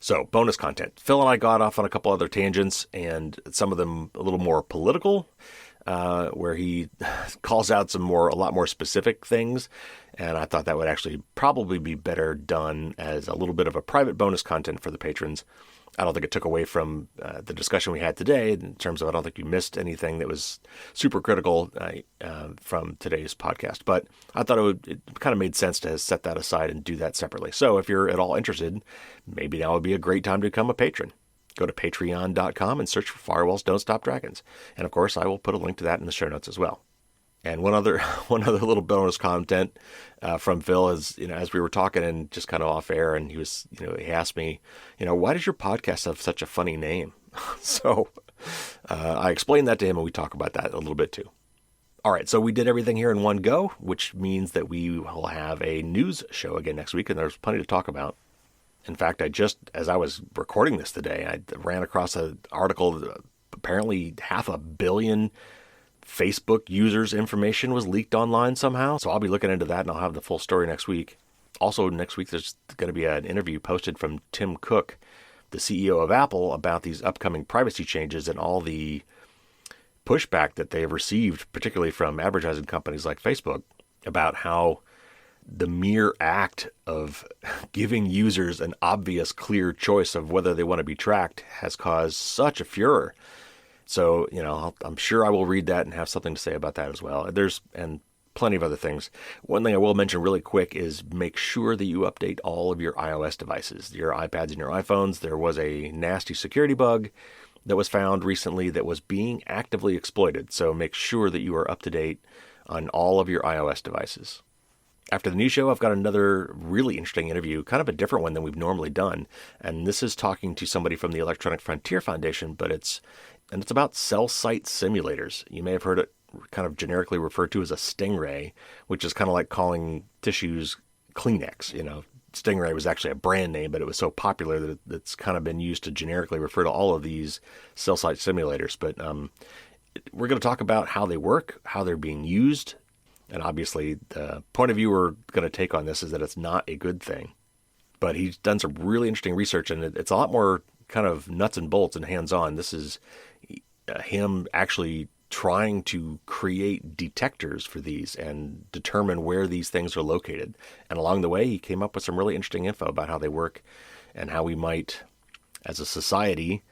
So, bonus content. Phil and I got off on a couple other tangents, and some of them a little more political, where he calls out a lot more specific things. And I thought that would actually probably be better done as a little bit of a private bonus content for the patrons. I don't think it took away from the discussion we had today in terms of I don't think you missed anything that was super critical from today's podcast. But I thought it kind of made sense to set that aside and do that separately. So if you're at all interested, maybe now would be a great time to become a patron. Go to patreon.com and search for Firewalls Don't Stop Dragons. And of course, I will put a link to that in the show notes as well. And one other little bonus content from Phil is, as we were talking and just kind of off air, and he asked me, why does your podcast have such a funny name? So I explained that to him, and we talk about that a little bit too. All right, so we did everything here in one go, which means that we will have a news show again next week, and there's plenty to talk about. In fact, as I was recording this today, I ran across an article. Apparently 500 million Facebook users' information was leaked online somehow. So I'll be looking into that, and I'll have the full story next week. Also, next week, there's going to be an interview posted from Tim Cook, the CEO of Apple, about these upcoming privacy changes and all the pushback that they have received, particularly from advertising companies like Facebook, about how the mere act of giving users an obvious, clear choice of whether they want to be tracked has caused such a furor. So, I'm sure I will read that and have something to say about that as well. And plenty of other things. One thing I will mention really quick is make sure that you update all of your iOS devices, your iPads and your iPhones. There was a nasty security bug that was found recently that was being actively exploited. So make sure that you are up to date on all of your iOS devices. After the news show, I've got another really interesting interview, kind of a different one than we've normally done. And this is talking to somebody from the Electronic Frontier Foundation, but it's about cell site simulators. You may have heard it kind of generically referred to as a stingray, which is kind of like calling tissues Kleenex. Stingray was actually a brand name, but it was so popular that it's kind of been used to generically refer to all of these cell site simulators. But we're going to talk about how they work, how they're being used. And obviously, the point of view we're going to take on this is that it's not a good thing. But he's done some really interesting research, and it's a lot more kind of nuts and bolts and hands-on. This is him actually trying to create detectors for these and determine where these things are located. And along the way, he came up with some really interesting info about how they work and how we might, as a society,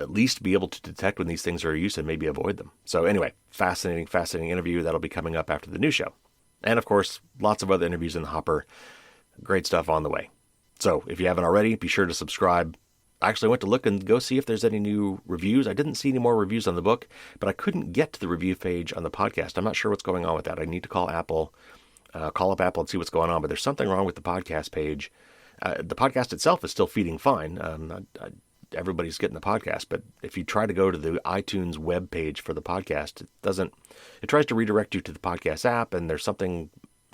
at least be able to detect when these things are used and maybe avoid them. So anyway, fascinating interview. That'll be coming up after the news show. And of course, lots of other interviews in the hopper. Great stuff on the way. So if you haven't already, be sure to subscribe. I actually went to look and go see if there's any new reviews. I didn't see any more reviews on the book, but I couldn't get to the review page on the podcast. I'm not sure what's going on with that. I need to call Apple, call up Apple and see what's going on, but there's something wrong with the podcast page. The podcast itself is still feeding fine. Everybody's getting the podcast, but if you try to go to the iTunes web page for the podcast, it tries to redirect you to the podcast app, and there's something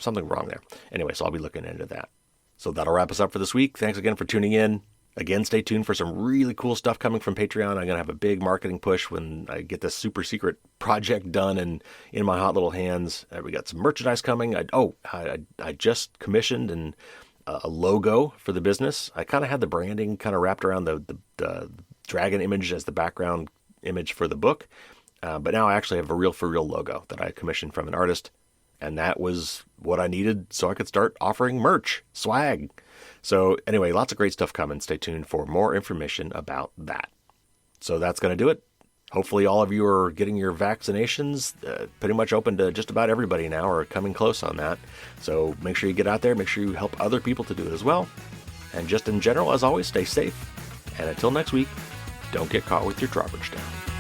wrong there. Anyway, so I'll be looking into that. So that'll wrap us up for this week. Thanks again for tuning in. Again, stay tuned for some really cool stuff coming from Patreon. I'm going to have a big marketing push when I get this super secret project done and in my hot little hands. We got some merchandise coming. I just commissioned a logo for the business. I kind of had the branding kind of wrapped around the dragon image as the background image for the book. But now I actually have a real for real logo that I commissioned from an artist. And that was what I needed so I could start offering merch, swag. So anyway, lots of great stuff coming. Stay tuned for more information about that. So that's going to do it. Hopefully all of you are getting your vaccinations, pretty much open to just about everybody now, or coming close on that. So make sure you get out there. Make sure you help other people to do it as well. And just in general, as always, stay safe. And until next week, don't get caught with your drawbridge down.